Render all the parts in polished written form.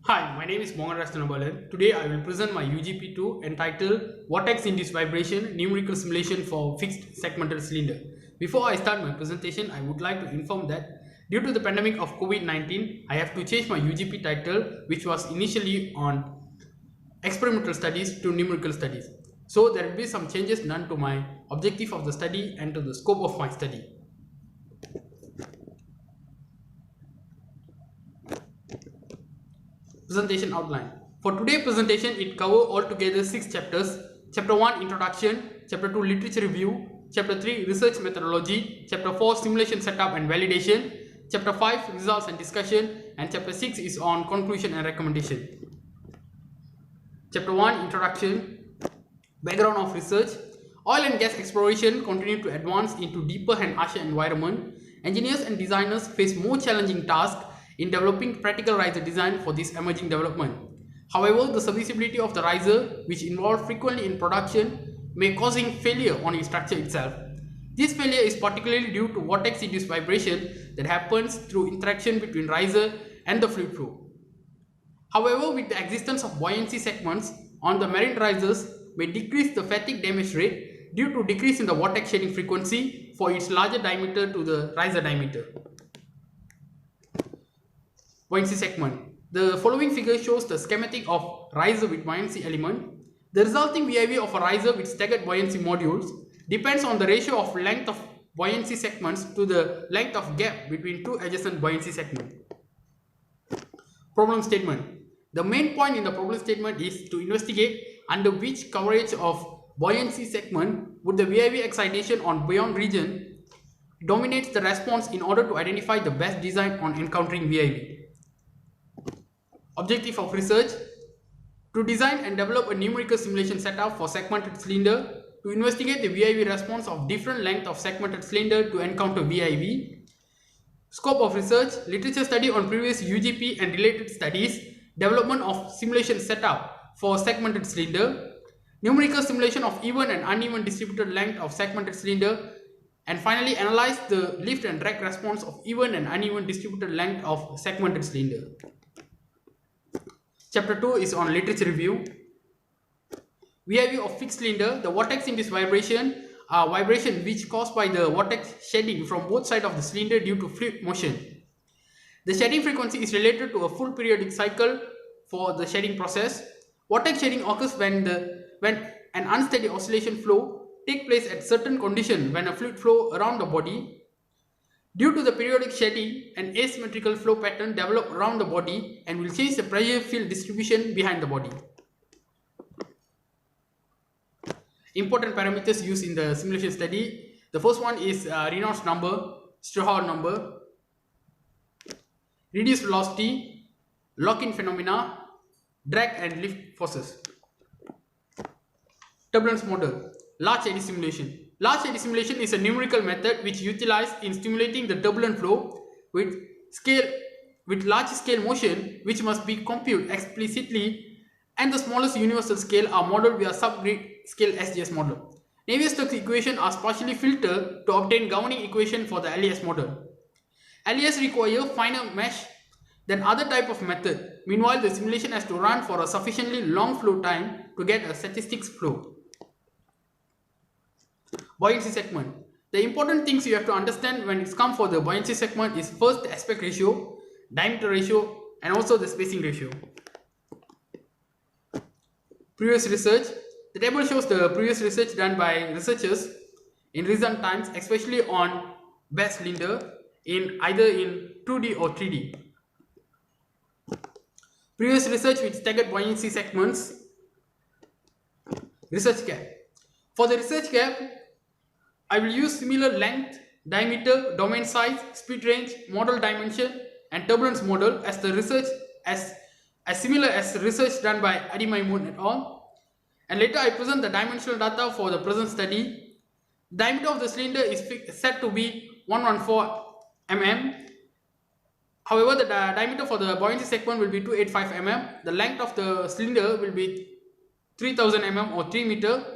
Hi, my name is Mohan Rastanabalan. Today I will present my UGP2 entitled Vortex Induced Vibration Numerical Simulation for Fixed Segmented Cylinder. Before I start my presentation, I would like to inform that due to the pandemic of COVID-19, I have to change my UGP title, which was initially on experimental studies to numerical studies. So there will be some changes done to my objective of the study and to the scope of my study. Presentation outline. For today's presentation, it covers altogether 6 chapters. Chapter 1 Introduction, Chapter 2 Literature Review, Chapter 3 Research Methodology, Chapter 4 Simulation Setup and Validation, Chapter 5 Results and Discussion, and Chapter 6 is on Conclusion and Recommendation. Chapter 1 Introduction. Background of research. Oil and gas exploration continue to advance into deeper and harsher environment. Engineers and designers face more challenging tasks in developing practical riser design for this emerging development. However, the serviceability of the riser, which involved frequently in production, may causing failure on its structure itself. This failure is particularly due to vortex-induced vibration that happens through interaction between riser and the fluid flow. However, with the existence of buoyancy segments on the marine risers may decrease the fatigue damage rate due to decrease in the vortex shedding frequency for its larger diameter to the riser diameter. Buoyancy segment. The following figure shows the schematic of riser with buoyancy element. The resulting VIV of a riser with staggered buoyancy modules depends on the ratio of length of buoyancy segments to the length of gap between two adjacent buoyancy segments. Problem statement. The main point in the problem statement is to investigate under which coverage of buoyancy segment would the VIV excitation on buoyant region dominates the response in order to identify the best design on encountering VIV. Objective of research: to design and develop a numerical simulation setup for segmented cylinder to investigate the VIV response of different length of segmented cylinder to encounter VIV. Scope of research: literature study on previous UGP and related studies, development of simulation setup for segmented cylinder, numerical simulation of even and uneven distributed length of segmented cylinder, and finally analyze the lift and drag response of even and uneven distributed length of segmented cylinder. Chapter 2 is on literature review. VIV of fixed cylinder. The vortex induced vibration are vibration which caused by the vortex shedding from both sides of the cylinder due to fluid motion. The shedding frequency is related to a full periodic cycle for the shedding process. Vortex shedding occurs when an unsteady oscillation flow takes place at certain condition when a fluid flow around the body. Due to the periodic shedding, an asymmetrical flow pattern develops around the body and will change the pressure field distribution behind the body. Important parameters used in the simulation study. The first one is Reynolds number, Strouhal number, reduced velocity, lock-in phenomena, drag and lift forces. Turbulence model. Large Eddy Simulation. Large Eddy Simulation is a numerical method which utilized in stimulating the turbulent flow with large scale motion, which must be computed explicitly, and the smallest universal scale are modeled via subgrid scale SGS model. Navier-Stokes equation are partially filtered to obtain governing equation for the LES model. LES require finer mesh than other type of method. Meanwhile, the simulation has to run for a sufficiently long flow time to get a statistics flow. Buoyancy segment. The important things you have to understand when it's come for the buoyancy segment is first the aspect ratio, diameter ratio, and also the spacing ratio. Previous research. The table shows the previous research done by researchers in recent times, especially on best cylinder in either in 2D or 3D. Previous research with staggered buoyancy segments. Research gap. For the research gap, I will use similar length, diameter, domain size, speed range, model dimension, and turbulence model as the research as similar as research done by Adi Maimun et al. And later I present the dimensional data for the present study. The diameter of the cylinder is set to be 114 mm. However, the diameter for the buoyancy segment will be 285 mm. The length of the cylinder will be 3000 mm or 3 meter.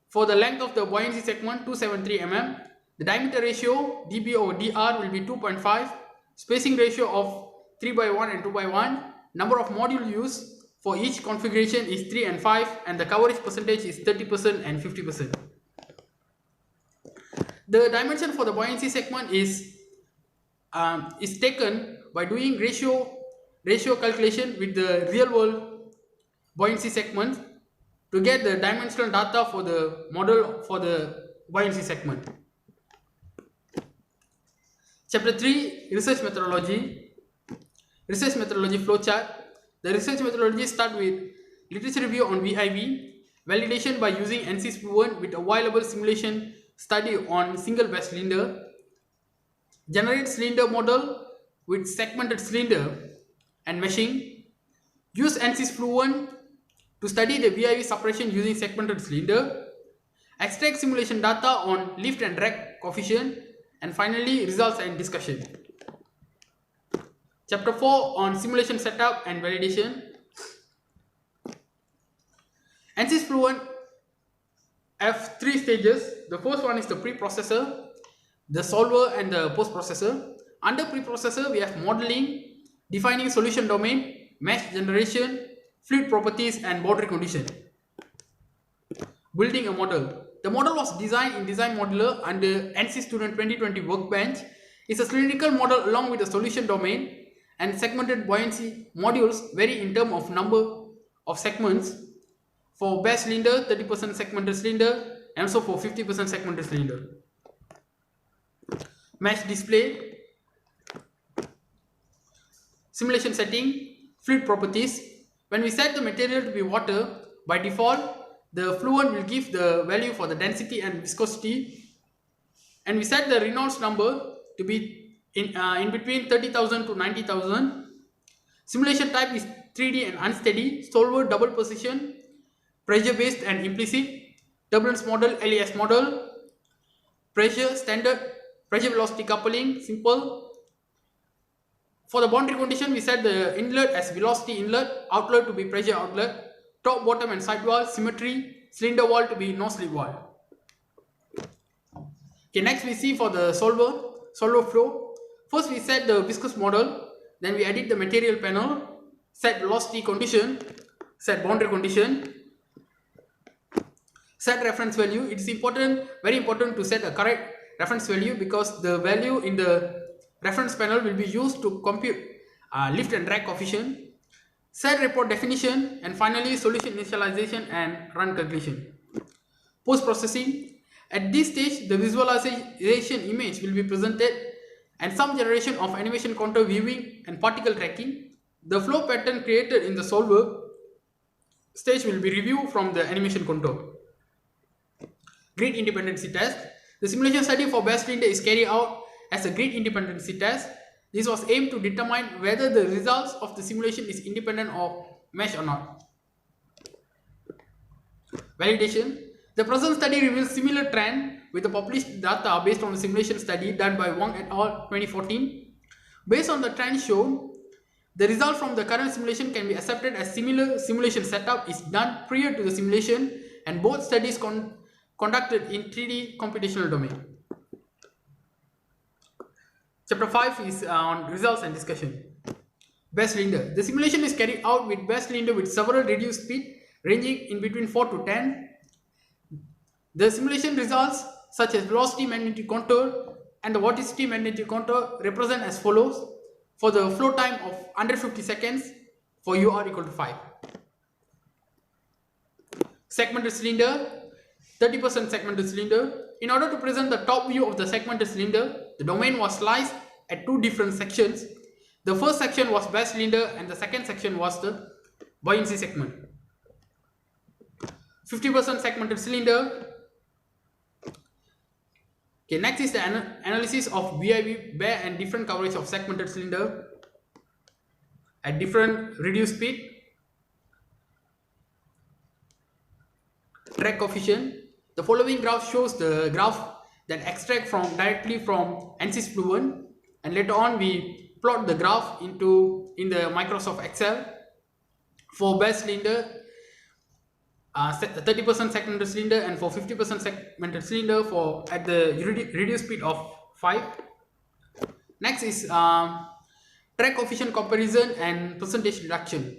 For the length of the buoyancy segment, 273 mm. The diameter ratio dB over dr will be 2.5. Spacing ratio of 3/1 and 2/1. number of modules used for each configuration is 3 and 5, and the coverage percentage is 30% and 50%. The dimension for the buoyancy segment is taken by doing ratio calculation with the real world buoyancy segment to get the dimensional data for the model for the buoyancy segment. Chapter 3, Research Methodology. Research Methodology Flowchart. The research methodology start with literature review on VIV, validation by using ANSYS FLUENT with available simulation study on single base cylinder, generate cylinder model with segmented cylinder and meshing, use ANSYS FLUENT to study the VIV suppression using segmented cylinder, extract simulation data on lift and drag coefficient, and finally results and discussion. Chapter 4 on simulation setup and validation. ANSYS FLUENT have 3 stages. The first one is the preprocessor, the solver and the post-processor. Under preprocessor we have modeling, defining solution domain, mesh generation, fluid properties and boundary condition. Building a model. The model was designed in Design Modeler under ANSYS Student 2020 Workbench. It's a cylindrical model along with the solution domain, and segmented buoyancy modules vary in terms of number of segments. For base cylinder, 30% segmented cylinder, and also for 50% segmented cylinder. Mesh display, simulation setting, fluid properties. When we set the material to be water, by default, the fluent will give the value for the density and viscosity, and we set the Reynolds number to be in between 30,000 to 90,000. Simulation type is 3D and unsteady, solver double precision, pressure based and implicit, turbulence model, LES model, pressure standard, pressure velocity coupling, simple. For the boundary condition, we set the inlet as velocity inlet, outlet to be pressure outlet, top, bottom and side wall, symmetry, cylinder wall to be no slip wall. Okay, next we see for the solver flow. First we set the viscous model, then we edit the material panel, set velocity condition, set boundary condition, set reference value. It is very important to set a correct reference value, because the value in the reference panel will be used to compute lift and drag coefficient. Set report definition, and finally solution initialization and run calculation. Post processing. At this stage, the visualization image will be presented and some generation of animation contour viewing and particle tracking. The flow pattern created in the solver stage will be reviewed from the animation contour. Grid Independency Test. The simulation study for base cylinder is carried out as a grid independency test. This was aimed to determine whether the results of the simulation is independent of mesh or not. Validation. The present study reveals similar trend with the published data based on the simulation study done by Wang et al. 2014. Based on the trend shown, the result from the current simulation can be accepted as similar simulation setup is done prior to the simulation, and both studies conducted in 3D computational domain. Chapter 5 is on results and discussion. Base cylinder. The simulation is carried out with base cylinder with several reduced speed ranging in between 4 to 10. The simulation results such as velocity magnetic contour and the vorticity magnetic contour represent as follows for the flow time of 150 seconds for UR equal to 5. Segmented cylinder, 30% segmented cylinder. In order to present the top view of the segmented cylinder, the domain was sliced at 2 different sections. The first section was base cylinder and the second section was the buoyancy segment. 50% segmented cylinder. Okay, next is the analysis of VIV bare and different coverage of segmented cylinder at different reduced speed. Drag coefficient. The following graph shows the graph that extract directly from ANSYS FLUENT, and later on we plot the graph in the Microsoft Excel. For base cylinder, 30% segmented cylinder, and for 50% segmented cylinder at the reduced speed of 5. Next is drag coefficient comparison and percentage reduction.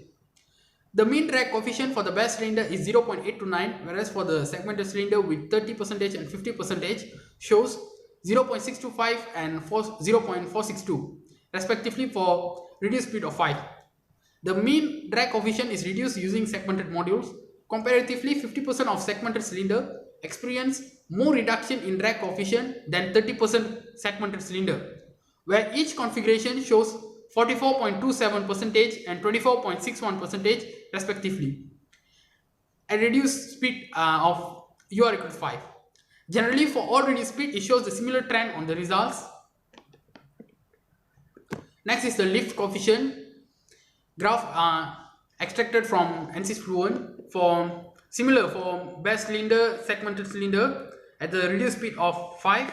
The mean drag coefficient for the best cylinder is 0.829, whereas for the segmented cylinder with 30% and 50% shows 0.625 and 0.462 respectively for reduced speed of 5. The mean drag coefficient is reduced using segmented modules. Comparatively, 50% of segmented cylinder experience more reduction in drag coefficient than 30% segmented cylinder, where each configuration shows 44.27% and 24.61% respectively. A reduced speed of UR equal to 5. Generally, for all reduced speed, it shows the similar trend on the results. Next is the lift coefficient graph extracted from ANSYS FLUENT for similar for best cylinder, segmented cylinder at the reduced speed of 5.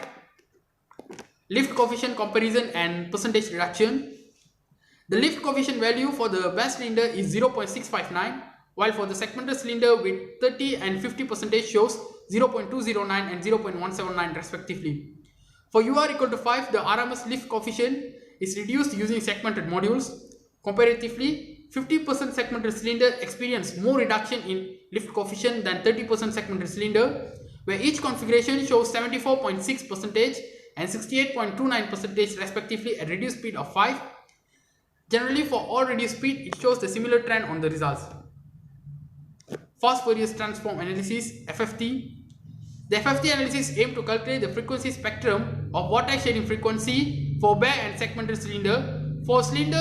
Lift coefficient comparison and percentage reduction. The lift coefficient value for the best cylinder is 0.659, while for the segmented cylinder with 30 and 50% shows 0.209 and 0.179 respectively. For UR equal to 5, the RMS lift coefficient is reduced using segmented modules. Comparatively, 50% segmented cylinder experience more reduction in lift coefficient than 30% segmented cylinder, where each configuration shows 74.6% and 68.29% respectively at reduced speed of 5. Generally, for all reduced speed, it shows the similar trend on the results. Fast Fourier transform analysis (FFT). The FFT analysis aims to calculate the frequency spectrum of vortex shading frequency for bare and segmented cylinder. For cylinder,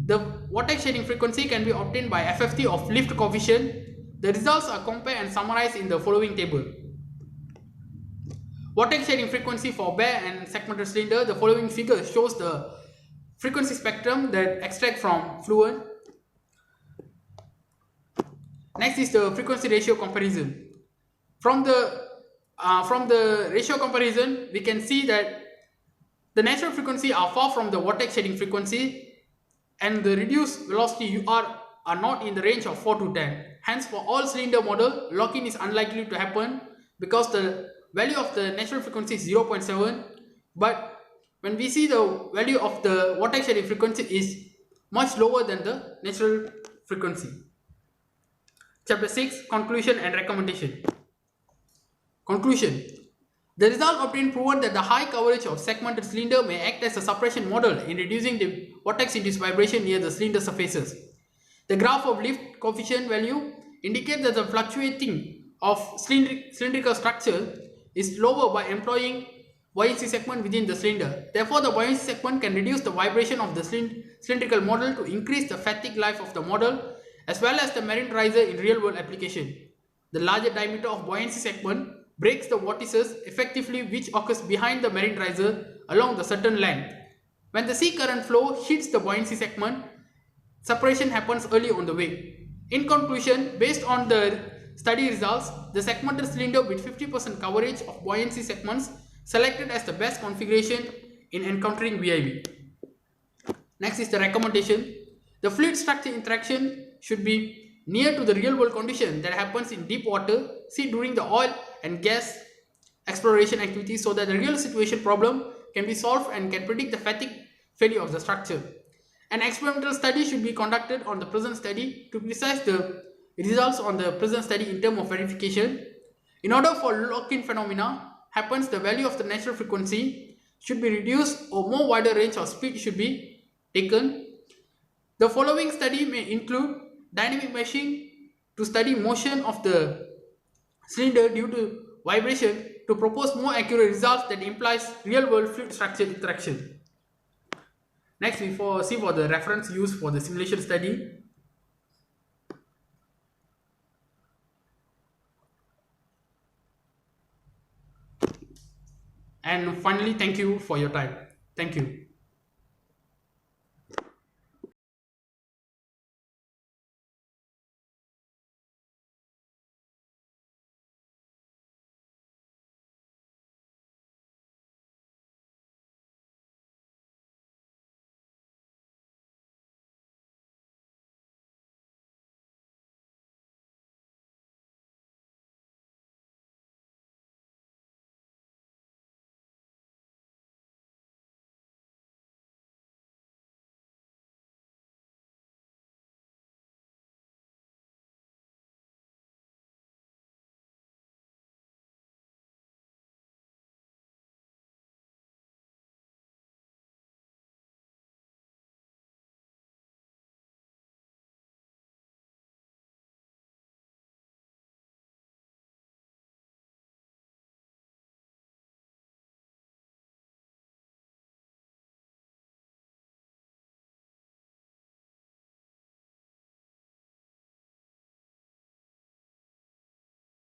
the vortex shading frequency can be obtained by FFT of lift coefficient. The results are compared and summarized in the following table. Vortex shading frequency for bare and segmented cylinder. The following figure shows the frequency spectrum that extract from Fluent. Next is the frequency ratio comparison. From the ratio comparison, we can see that the natural frequency are far from the vortex shading frequency, and the reduced velocity UR are not in the range of 4 to 10. Hence, for all cylinder model, lock-in is unlikely to happen because the value of the natural frequency is 0.7. But when we see the value of the vortex shading frequency is much lower than the natural frequency. Chapter 6, Conclusion and Recommendation. Conclusion. The result obtained proved that the high coverage of segmented cylinder may act as a suppression model in reducing the vortex induced vibration near the cylinder surfaces. The graph of lift coefficient value indicates that the fluctuating of cylindrical structure is lower by employing buoyancy segment within the cylinder. Therefore, the buoyancy segment can reduce the vibration of the cylindrical model to increase the fatigue life of the model as well as the marine riser in real world application. The larger diameter of buoyancy segment breaks the vortices effectively, which occurs behind the marine riser along the certain length. When the sea current flow hits the buoyancy segment, separation happens early on the way. In conclusion, based on the study results, the segmented cylinder with 50% coverage of buoyancy segments selected as the best configuration in encountering VIV. Next is the recommendation. The fluid structure interaction should be near to the real world condition that happens in deep water, see during the oil and gas exploration activities, so that the real situation problem can be solved and can predict the fatigue failure of the structure. An experimental study should be conducted on the present study to precise the results on the present study in terms of verification. In order for lock-in phenomena happens, the value of the natural frequency should be reduced or more wider range of speed should be taken. The following study may include dynamic meshing to study motion of the cylinder due to vibration to propose more accurate results that implies real-world fluid structure interaction. Next, we see for the reference used for the simulation study. And finally, thank you for your time. Thank you.